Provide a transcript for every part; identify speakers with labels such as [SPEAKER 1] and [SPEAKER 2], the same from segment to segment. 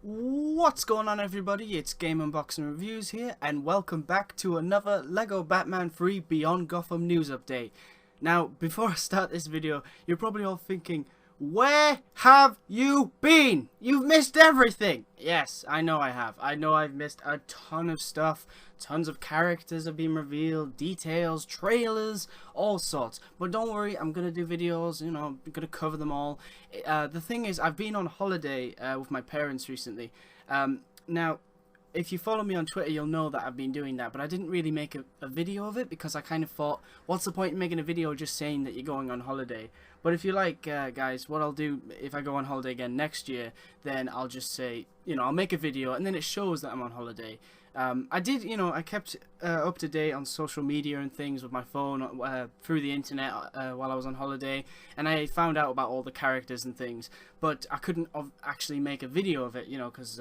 [SPEAKER 1] What's going on, everybody? It's GameUnboxingReviews here, and welcome back to another LEGO Batman 3 Beyond Gotham news update. Now, before I start this video, you're probably all thinking, where have you been? You've missed everything! Yes, I know I have. I know I've missed a ton of stuff. Tons of characters have been revealed, details, trailers, all sorts. But don't worry, I'm going to do videos, I'm going to cover them all. The thing is, I've been on holiday with my parents recently. Now, if you follow me on Twitter, you'll know that I've been doing that, but I didn't really make a video of it because I kind of thought, what's the point in making a video just saying that you're going on holiday? But if you like, guys, what I'll do if I go on holiday again next year, then I'll just say, I'll make a video and then it shows that I'm on holiday. I kept up to date on social media and things with my phone through the internet while I was on holiday, and I found out about all the characters and things, but I couldn't actually make a video of it, because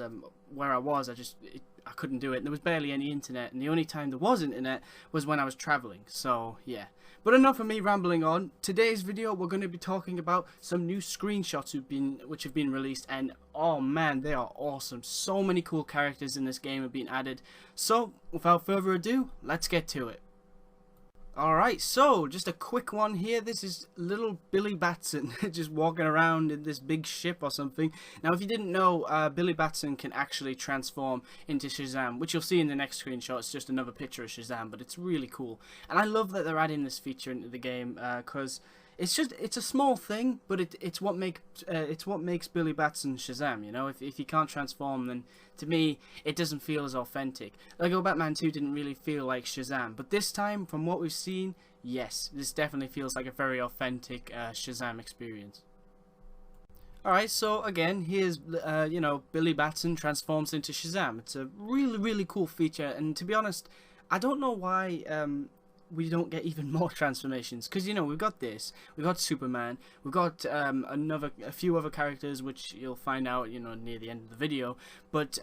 [SPEAKER 1] where I was, I couldn't do it, and there was barely any internet, and the only time there was internet was when I was traveling, so yeah. But enough of me rambling on. Today's video, we're going to be talking about some new screenshots which have been released, and oh man, they are awesome. So many cool characters in this game have been added. So, without further ado, let's get to it. Alright, so just a quick one here. This is little Billy Batson just walking around in this big ship or something. Now, if you didn't know, Billy Batson can actually transform into Shazam, which you'll see in the next screenshot. It's just another picture of Shazam, but it's really cool. And I love that they're adding this feature into the game because it's a small thing, but it's what makes Billy Batson Shazam. If he can't transform, then to me it doesn't feel as authentic. LEGO Batman 2 didn't really feel like Shazam, but this time, from what we've seen, yes, this definitely feels like a very authentic Shazam experience. Alright, so again, here's, Billy Batson transforms into Shazam. It's a really cool feature, and to be honest, I don't know why we don't get even more transformations, because we've got this, we've got Superman, we've got a few other characters which you'll find out near the end of the video, but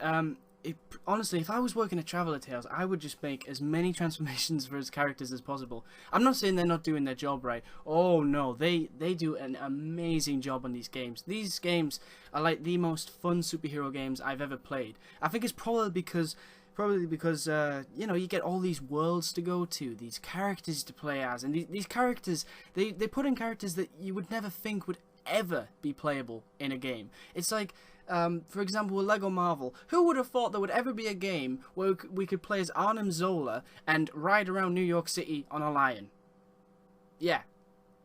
[SPEAKER 1] honestly, if I was working at Traveler Tales, I would just make as many transformations for his characters as possible. I'm not saying they're not doing their job right. Oh no, they do an amazing job on these games. These games are like the most fun superhero games I've ever played. I think it's probably because you get all these worlds to go to, these characters to play as, and these characters, they put in characters that you would never think would ever be playable in a game. It's like, for example, with LEGO Marvel, who would have thought there would ever be a game where we could play as Arnim Zola and ride around New York City on a lion? Yeah,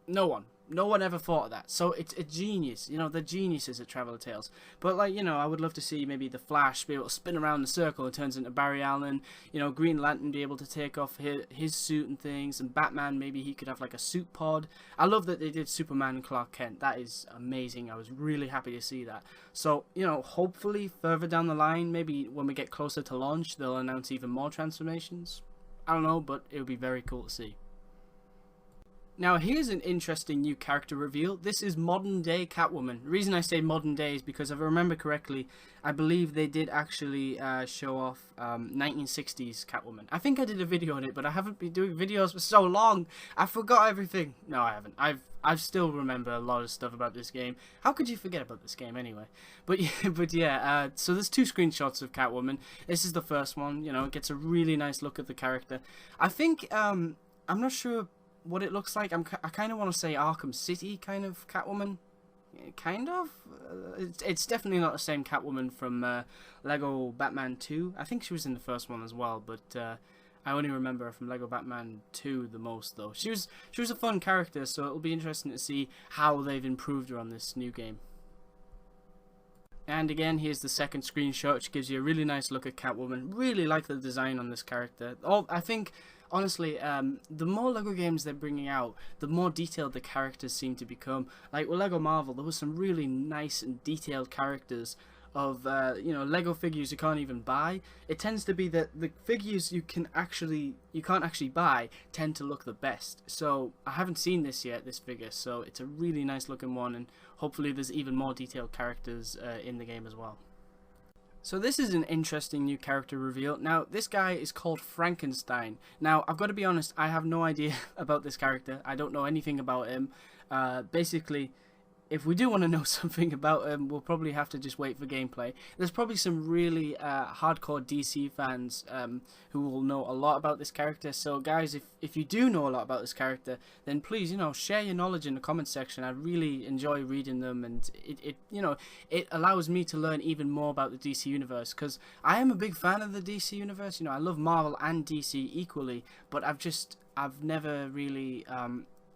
[SPEAKER 1] no one. No one ever thought of that. So it's a genius. They're geniuses at Traveler Tales. But I would love to see maybe the Flash be able to spin around the circle and turns into Barry Allen. Green Lantern be able to take off his suit and things. And Batman, maybe he could have like a suit pod. I love that they did Superman and Clark Kent. That is amazing. I was really happy to see that. So, hopefully further down the line, maybe when we get closer to launch, they'll announce even more transformations. I don't know, but it would be very cool to see. Now, here's an interesting new character reveal. This is modern day Catwoman. The reason I say modern day is because if I remember correctly, I believe they did actually show off 1960s Catwoman. I think I did a video on it, but I haven't been doing videos for so long. I forgot everything. No, I haven't. I still remember a lot of stuff about this game. How could you forget about this game anyway? But yeah, so there's two screenshots of Catwoman. This is the first one. It gets a really nice look at the character. I think, I'm not sure what it looks like. I kind of want to say Arkham City kind of Catwoman. Kind of. It's definitely not the same Catwoman from LEGO Batman 2. I think she was in the first one as well, but I only remember her from LEGO Batman 2 the most, though. She was a fun character, so it'll be interesting to see how they've improved her on this new game. And again, here's the second screenshot, which gives you a really nice look at Catwoman. Really like the design on this character. I think, honestly, the more LEGO games they're bringing out, the more detailed the characters seem to become. Like with LEGO Marvel, there was some really nice and detailed characters of LEGO figures you can't even buy. It tends to be that the figures you can't actually buy tend to look the best. So I haven't seen this yet, this figure, so it's a really nice looking one, and hopefully there's even more detailed characters in the game as well. So this is an interesting new character reveal. Now, this guy is called Frankenstein. Now, I've got to be honest, I have no idea about this character. I don't know anything about him. Basically, if we do want to know something about him, we'll probably have to just wait for gameplay. There's probably some really hardcore DC fans who will know a lot about this character. So guys, if you do know a lot about this character, then please, share your knowledge in the comment section. I really enjoy reading them, and it allows me to learn even more about the DC universe, because I am a big fan of the DC universe. I love Marvel and DC equally, but I've never really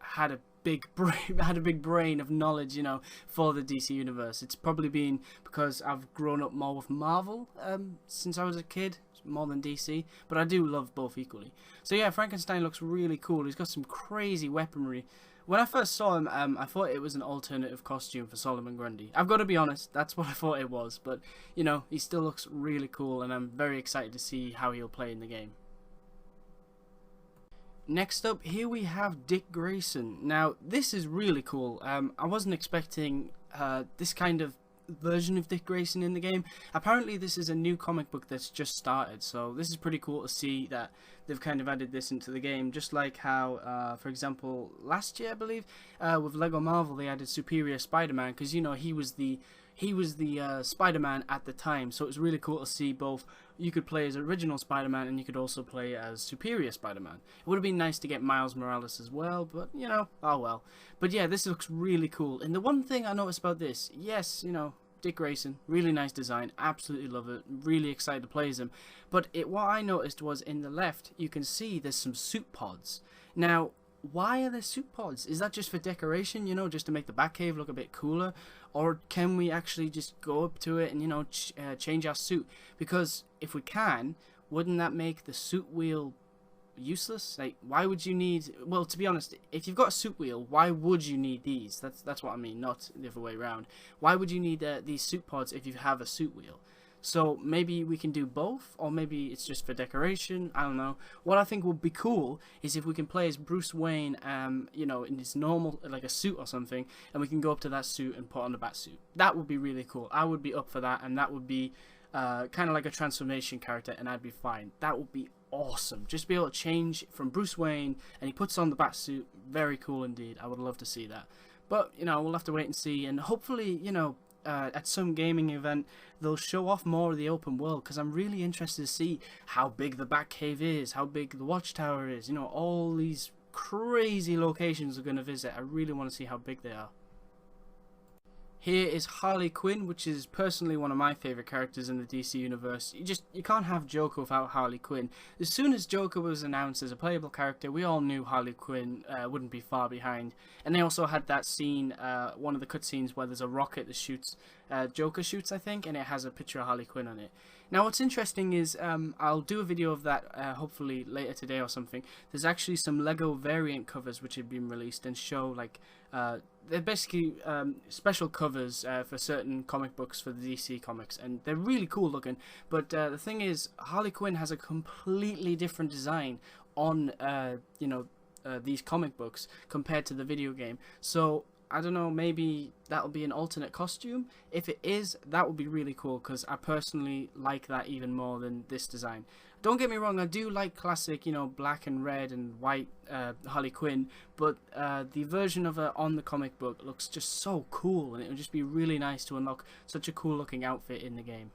[SPEAKER 1] had a big brain of knowledge, for the DC universe. It's probably been because I've grown up more with Marvel since I was a kid, more than DC, but I do love both equally. So yeah, Frankenstein looks really cool. He's got some crazy weaponry. When I first saw him, I thought it was an alternative costume for Solomon Grundy. I've got to be honest, that's what I thought it was, but he still looks really cool, and I'm very excited to see how he'll play in the game. Next up, here we have Dick Grayson. Now, this is really cool. I wasn't expecting this kind of version of Dick Grayson in the game. Apparently, this is a new comic book that's just started, so this is pretty cool to see that they've kind of added this into the game, just like how, for example, last year, I believe, with Lego Marvel, they added Superior Spider-Man, because, he was the Spider-Man at the time, so it was really cool to see both. You could play as original Spider-Man, and you could also play as Superior Spider-Man. It would have been nice to get Miles Morales as well, but, oh well. But yeah, this looks really cool. And the one thing I noticed about this, yes, Dick Grayson, really nice design, absolutely love it, really excited to play as him. But what I noticed was in the left, you can see there's some suit pods. Now, why are there suit pods? Is that just for decoration, just to make the Batcave look a bit cooler? Or can we actually just go up to it and, change our suit? Because if we can, wouldn't that make the suit wheel useless? Like, why would you need... Well, to be honest, if you've got a suit wheel, why would you need these? That's what I mean, not the other way around. Why would you need these suit pods if you have a suit wheel? So maybe we can do both, or maybe it's just for decoration. I don't know. What I think would be cool is if we can play as Bruce Wayne, in his normal, like a suit or something, and we can go up to that suit and put on the bat suit. That would be really cool. I would be up for that, and that would be kind of like a transformation character, and I'd be fine. That would be awesome. Just be able to change from Bruce Wayne, and he puts on the bat suit. Very cool indeed. I would love to see that. But, we'll have to wait and see, and hopefully, at some gaming event, they'll show off more of the open world, because I'm really interested to see how big the Batcave is, how big the Watchtower is, all these crazy locations we're going to visit. I really want to see how big they are. Here is Harley Quinn, which is personally one of my favourite characters in the DC universe. You can't have Joker without Harley Quinn. As soon as Joker was announced as a playable character, we all knew Harley Quinn wouldn't be far behind. And they also had that scene, one of the cutscenes, where there's a rocket that shoots, Joker shoots, I think, and it has a picture of Harley Quinn on it. Now, what's interesting is, I'll do a video of that hopefully later today or something. There's actually some Lego variant covers which have been released and show, like, they're basically special covers for certain comic books for the DC comics, and they're really cool looking. But the thing is, Harley Quinn has a completely different design on these comic books compared to the video game. So I don't know, maybe that'll be an alternate costume. If it is, that would be really cool, because I personally like that even more than this design. Don't get me wrong, I do like classic, black and red and white Harley Quinn, but the version of her on the comic book looks just so cool, and it would just be really nice to unlock such a cool looking outfit in the game.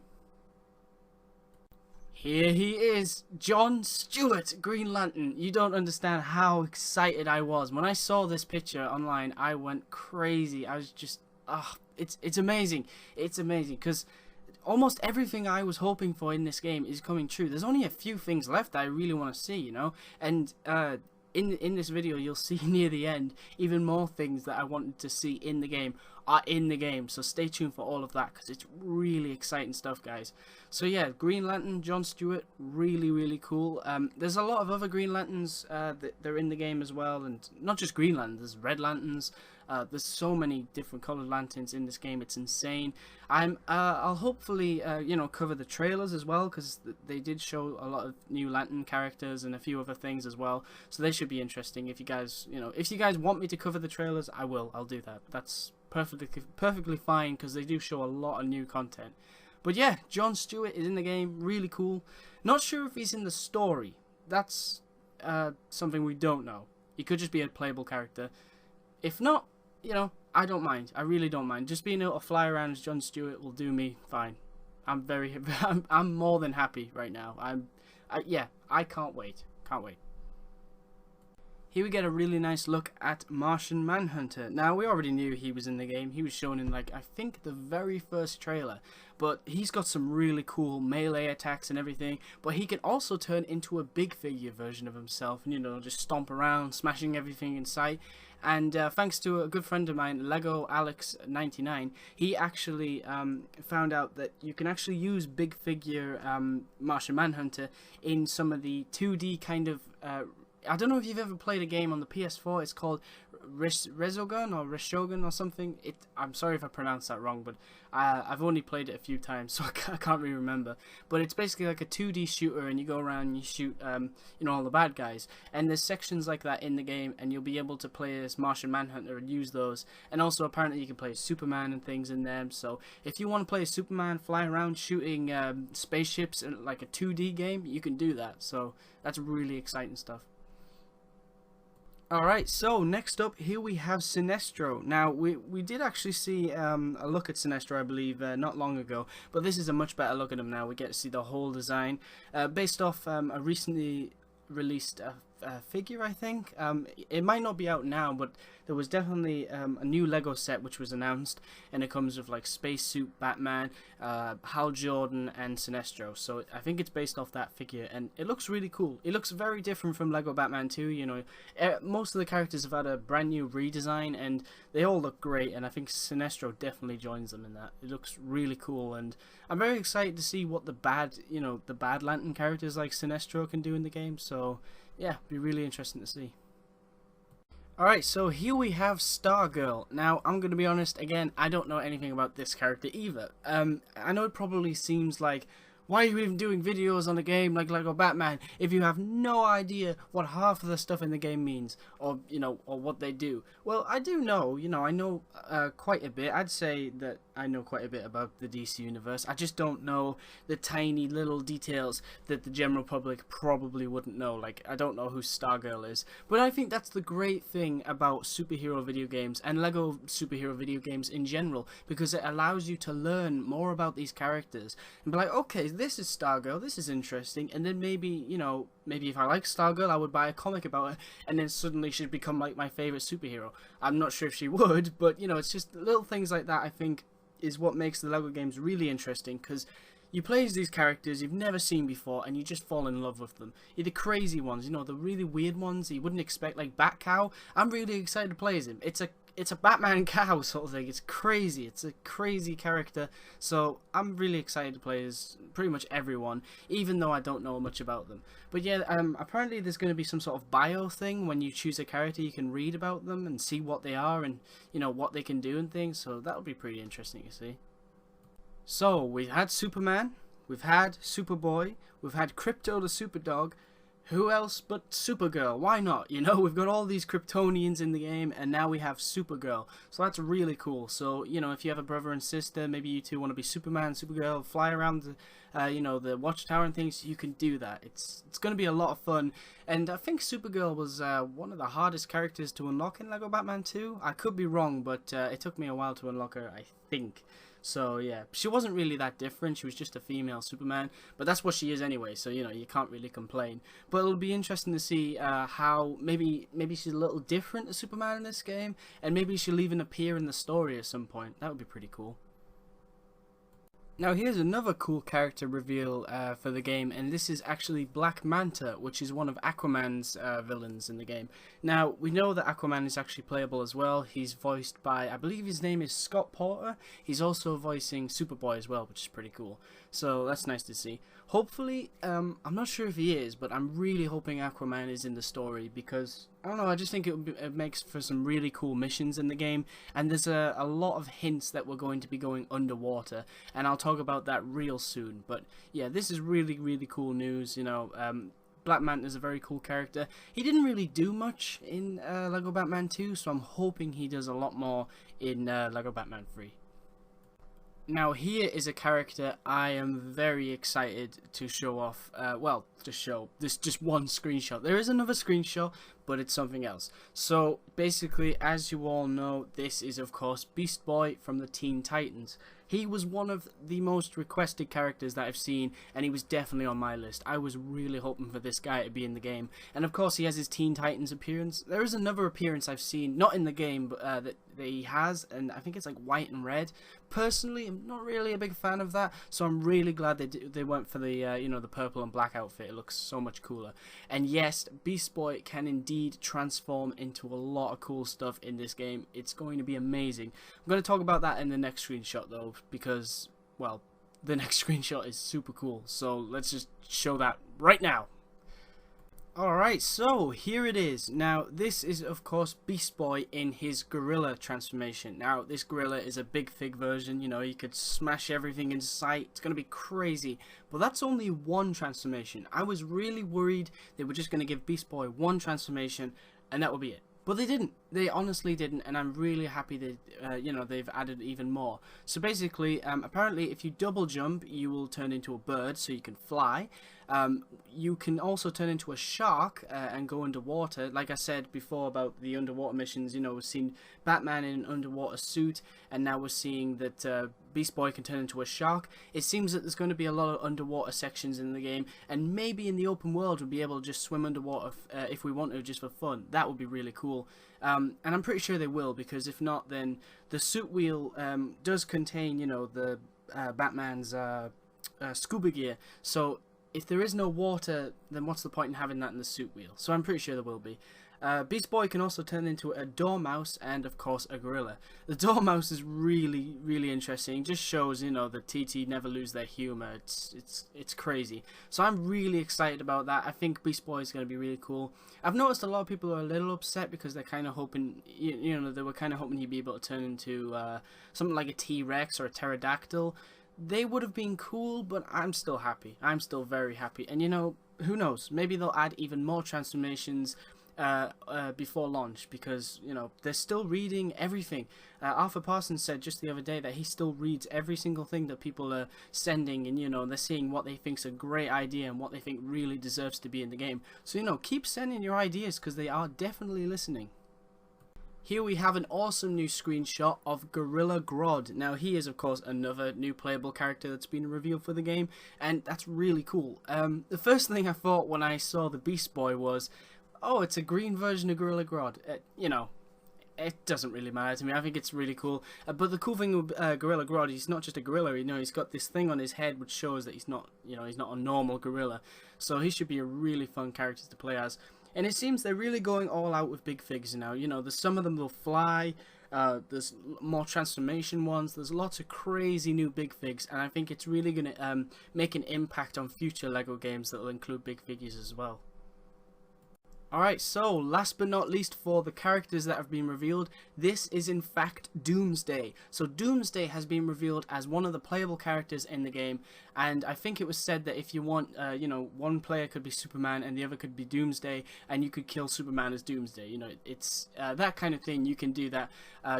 [SPEAKER 1] Here he is, John Stewart, Green Lantern. You don't understand how excited I was. When I saw this picture online, I went crazy. I was just, it's amazing. It's amazing, because almost everything I was hoping for in this game is coming true. There's only a few things left that I really want to see, and in this video you'll see near the end even more things that I wanted to see in the game are in the game, so stay tuned for all of that, because it's really exciting stuff, guys. So yeah, Green Lantern, John Stewart, really cool. There's a lot of other Green Lanterns that they're in the game as well, and not just Green Lanterns, there's Red Lanterns. There's so many different colored lanterns in this game. It's insane. I'll hopefully cover the trailers as well, because they did show a lot of new Lantern characters and a few other things as well, so they should be interesting. If you guys want me to cover the trailers, I'll do that. That's perfectly fine, because they do show a lot of new content. But yeah, John Stewart is in the game, really cool. Not sure if he's in the story. That's something we don't know. He could just be a playable character. If not, I don't mind. I really don't mind. Just being able to fly around as John Stewart will do me fine. I'm very, I'm more than happy right now. Yeah, I can't wait. Can't wait. Here we get a really nice look at Martian Manhunter. Now, we already knew he was in the game. He was shown in, like, I think the very first trailer. But he's got some really cool melee attacks and everything. But he can also turn into a big figure version of himself. And, you know, just stomp around, smashing everything in sight. And thanks to a good friend of mine, Lego Alex 99, he actually found out that you can actually use big figure Martian Manhunter in some of the 2D kind of... I don't know if you've ever played a game on the PS4. It's called Resogun or Reshogun or something. I'm sorry if I pronounced that wrong, but I've only played it a few times, so I can't really remember. But it's basically like a 2D shooter, and you go around and you shoot, you know, all the bad guys. And there's sections like that in the game, and you'll be able to play as Martian Manhunter and use those. And also, apparently, you can play Superman and things in them. So if you want to play Superman, fly around shooting spaceships in like a 2D game, you can do that. So that's really exciting stuff. Alright, so next up here we have Sinestro. Now we did actually see a look at Sinestro, I believe, not long ago, but this is a much better look at him now. We get to see the whole design based off a recently released figure, I think. It might not be out now, but there was definitely a new Lego set which was announced, and it comes with like Spacesuit Batman, Hal Jordan, and Sinestro. So I think it's based off that figure, and it looks really cool. It looks very different from Lego Batman 2. You know, most of the characters have had a brand new redesign, and they all look great. And I think Sinestro definitely joins them in that. It looks really cool, and I'm very excited to see what the bad Lantern characters like Sinestro can do in the game. So yeah, be really interesting to see. Alright, so here we have Stargirl. Now, I'm going to be honest, again, I don't know anything about this character either. I know it probably seems like, why are you even doing videos on a game like Lego Batman if you have no idea what half of the stuff in the game means, or, you know, or what they do? Well, I do know, you know, I know quite a bit. I'd say that I know quite a bit about the DC universe. I just don't know the tiny little details that the general public probably wouldn't know. Like, I don't know who Stargirl is. But I think that's the great thing about superhero video games and Lego superhero video games in general, because it allows you to learn more about these characters and be like, okay, this is Stargirl, this is interesting, and then maybe, you know, maybe if I like Stargirl, I would buy a comic about her, and then suddenly she'd become like my favorite superhero. I'm not sure if she would, but, you know, it's just little things like that, I think, is what makes the Lego games really interesting, because you play as these characters you've never seen before, and you just fall in love with them. You're the crazy ones, you know, the really weird ones that you wouldn't expect, like Bat Cow. I'm really excited to play as him. It's a Batman cow sort of thing. It's crazy. It's a crazy character. So I'm really excited to play as pretty much everyone, even though I don't know much about them. But yeah, apparently there's going to be some sort of bio thing. When you choose a character, you can read about them and see what they are and, you know, what they can do and things. So that'll be pretty interesting to see. So we've had Superman, we've had Superboy, we've had Krypto the Superdog. Who else but Supergirl? Why not? You know, we've got all these Kryptonians in the game, and now we have Supergirl. So that's really cool. So, you know, if you have a brother and sister, maybe you two want to be Superman, Supergirl, fly around the, you know, the Watchtower and things, you can do that. It's going to be a lot of fun. And I think Supergirl was one of the hardest characters to unlock in Lego Batman 2. I could be wrong, but it took me a while to unlock her, I think. So yeah, she wasn't really that different. She was just a female Superman, but that's what she is anyway. So, you know, you can't really complain. But it'll be interesting to see how maybe she's a little different to Superman in this game, and maybe she'll even appear in the story at some point. That would be pretty cool. Now here's another cool character reveal for the game, and this is actually Black Manta, which is one of Aquaman's villains in the game. Now, we know that Aquaman is actually playable as well. He's voiced by, I believe his name is Scott Porter. He's also voicing Superboy as well, which is pretty cool. So that's nice to see. Hopefully, I'm not sure if he is, but I'm really hoping Aquaman is in the story, because, I don't know, I just think it makes for some really cool missions in the game, and there's a lot of hints that we're going to be going underwater, and I'll talk about that real soon. But yeah, this is really, really cool news. You know, Black Manta is a very cool character. He didn't really do much in Lego Batman 2, so I'm hoping he does a lot more in Lego Batman 3. Now here is a character I am very excited to show off, well, to show this just one screenshot. There is another screenshot, but it's something else. So basically, as you all know, this is of course Beast Boy from the Teen Titans. He was one of the most requested characters that I've seen, and he was definitely on my list. I was really hoping for this guy to be in the game. And of course he has his Teen Titans appearance. There is another appearance I've seen, not in the game, but that he has, and I think it's like white and red. Personally, I'm not really a big fan of that, so I'm really glad they went for the you know, the purple and black outfit. It looks so much cooler. And yes, Beast Boy can indeed transform into a lot of cool stuff in this game. It's going to be amazing. I'm going to talk about that in the next screenshot though, because, well, the next screenshot is super cool. So let's just show that right now. Alright, so here it is. Now, this is of course Beast Boy in his gorilla transformation. Now, this gorilla is a big fig version, you know, he could smash everything in sight. It's going to be crazy. But that's only one transformation. I was really worried they were just going to give Beast Boy one transformation and that would be it. But they didn't. They honestly didn't, and I'm really happy that you know, they've added even more. So basically, apparently, if you double jump, you will turn into a bird, so you can fly. You can also turn into a shark and go underwater. Like I said before about the underwater missions, you know, we've seen Batman in an underwater suit, and now we're seeing that Beast Boy can turn into a shark. It seems that there's going to be a lot of underwater sections in the game, and maybe in the open world we'll be able to just swim underwater if we want to, just for fun. That would be really cool. And I'm pretty sure they will, because if not, then the suit wheel does contain, you know, the Batman's scuba gear. So if there is no water, then what's the point in having that in the suit wheel? So I'm pretty sure there will be. Beast Boy can also turn into a dormouse and of course a gorilla. The dormouse is really interesting. It just shows, you know, the TT never lose their humor. It's crazy. So I'm really excited about that. I think Beast Boy is going to be really cool. I've noticed a lot of people are a little upset because they're kind of hoping, you know, they were kind of hoping he'd be able to turn into something like a T-Rex or a pterodactyl. They would have been cool, but I'm still happy. I'm still very happy. And you know, who knows? Maybe they'll add even more transformations before launch, because, you know, they're still reading everything. Arthur Parsons said just the other day that he still reads every single thing that people are sending, and, you know, they're seeing what they think's a great idea and what they think really deserves to be in the game. So, you know, keep sending your ideas, because they are definitely listening. Here we have an awesome new screenshot of Gorilla Grodd. Now he is of course another new playable character that's been revealed for the game, and that's really cool. The first thing I thought when I saw the Beast Boy was, oh, it's a green version of Gorilla Grodd. You know, it doesn't really matter to me. I think it's really cool. But the cool thing with Gorilla Grodd, he's not just a gorilla. You know, he's got this thing on his head which shows that he's not, you know, he's not a normal gorilla. So he should be a really fun character to play as. And it seems they're really going all out with big figs now. You know, there's some of them will fly. There's more transformation ones. There's lots of crazy new big figs, and I think it's really going to make an impact on future LEGO games that will include big figures as well. Alright, so last but not least, for the characters that have been revealed, this is in fact Doomsday. So Doomsday has been revealed as one of the playable characters in the game, and I think it was said that if you want, you know, one player could be Superman and the other could be Doomsday, and you could kill Superman as Doomsday. You know, it's that kind of thing. You can do that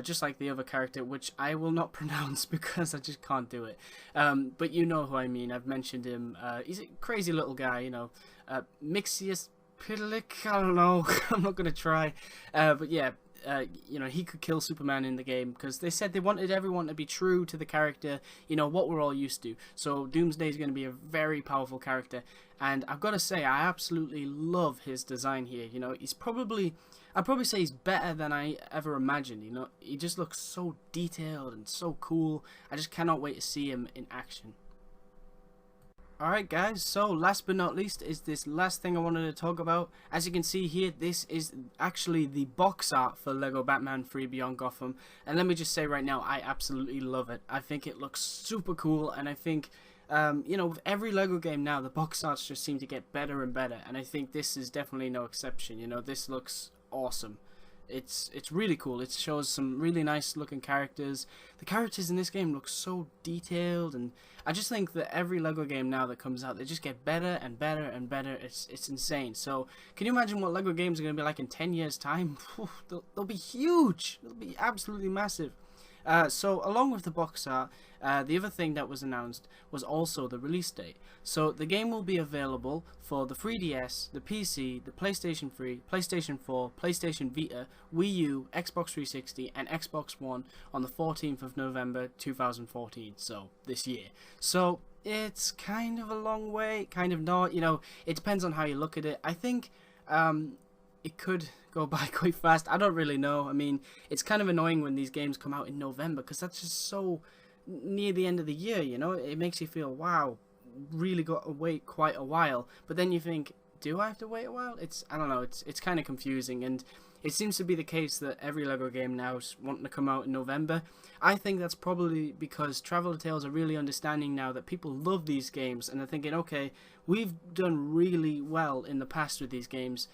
[SPEAKER 1] just like the other character, which I will not pronounce because I just can't do it. But you know who I mean. I've mentioned him. He's a crazy little guy, you know, Mixius Pidalic, I don't know. I'm not gonna try, but yeah, you know, he could kill Superman in the game, because they said they wanted everyone to be true to the character, you know, what we're all used to. So Doomsday is going to be a very powerful character, and I've got to say, I absolutely love his design here. You know, he's probably, I'd probably say he's better than I ever imagined. You know, he just looks so detailed and so cool. I just cannot wait to see him in action. Alright guys, so last but not least is this last thing I wanted to talk about. As you can see here, this is actually the box art for LEGO Batman 3 Beyond Gotham, and let me just say right now, I absolutely love it. I think it looks super cool, and I think, you know, with every LEGO game now, the box arts just seem to get better and better, and I think this is definitely no exception. You know, this looks awesome. It's really cool. It shows some really nice looking characters. The characters in this game look so detailed, and I just think that every LEGO game now that comes out, they just get better and better and better. It's insane. So can you imagine what LEGO games are going to be like in 10 years time? They'll be huge. They'll be absolutely massive. So along with the box art, the other thing that was announced was also the release date. So the game will be available for the 3DS, the PC, the PlayStation 3, PlayStation 4, PlayStation Vita, Wii U, Xbox 360 and Xbox One on the 14th of November 2014, so this year. So it's kind of a long way, kind of not, you know, it depends on how you look at it. I think it could go by quite fast. I don't really know. I mean, it's kind of annoying when these games come out in November because that's just so near the end of the year, you know. It makes you feel, wow, really got to wait quite a while. But then you think, do I have to wait a while? I don't know, it's kind of confusing, and it seems to be the case that every LEGO game now is wanting to come out in November. I think that's probably because Traveller Tales are really understanding now that people love these games, and they're thinking, okay, we've done really well in the past with these games,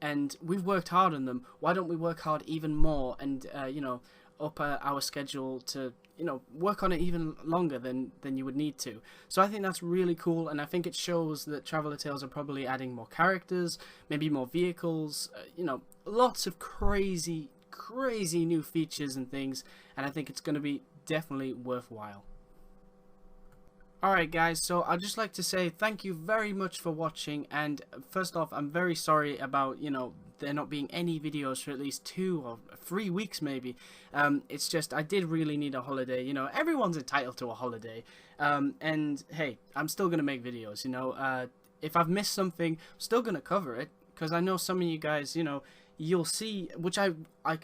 [SPEAKER 1] and we've worked hard on them. Why don't we work hard even more and, you know, up our schedule to, you know, work on it even longer than you would need to. So I think that's really cool, and I think it shows that Traveller Tales are probably adding more characters, maybe more vehicles, you know, lots of crazy new features and things, and I think it's going to be definitely worthwhile. Alright guys, so I'd just like to say thank you very much for watching, and first off, I'm very sorry about, you know, there not being any videos for at least 2 or 3 weeks maybe. It's just, I did really need a holiday, you know, everyone's entitled to a holiday, and hey, I'm still going to make videos, you know, if I've missed something, I'm still going to cover it, because I know some of you guys, you know, you'll see, which I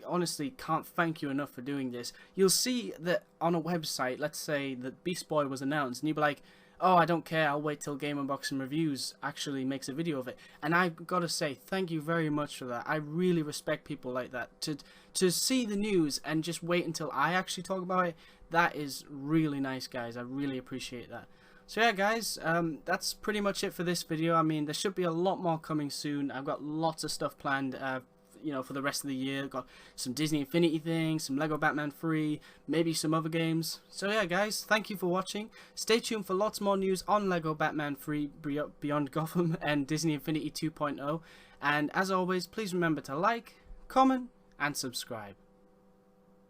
[SPEAKER 1] honestly can't thank you enough for doing this, you'll see that on a website, let's say that Beast Boy was announced, and you'll be like, oh, I don't care, I'll wait till Game Unboxing Reviews actually makes a video of it. And I've got to say, thank you very much for that. I really respect people like that. To see the news and just wait until I actually talk about it, that is really nice, guys. I really appreciate that. So yeah, guys, that's pretty much it for this video. I mean, there should be a lot more coming soon. I've got lots of stuff planned, you know, for the rest of the year. Got some Disney Infinity things, some Lego Batman 3, maybe some other games. So yeah, guys, thank you for watching. Stay tuned for lots more news on Lego Batman 3 Beyond Gotham and Disney Infinity 2.0. And as always, please remember to like, comment, and subscribe.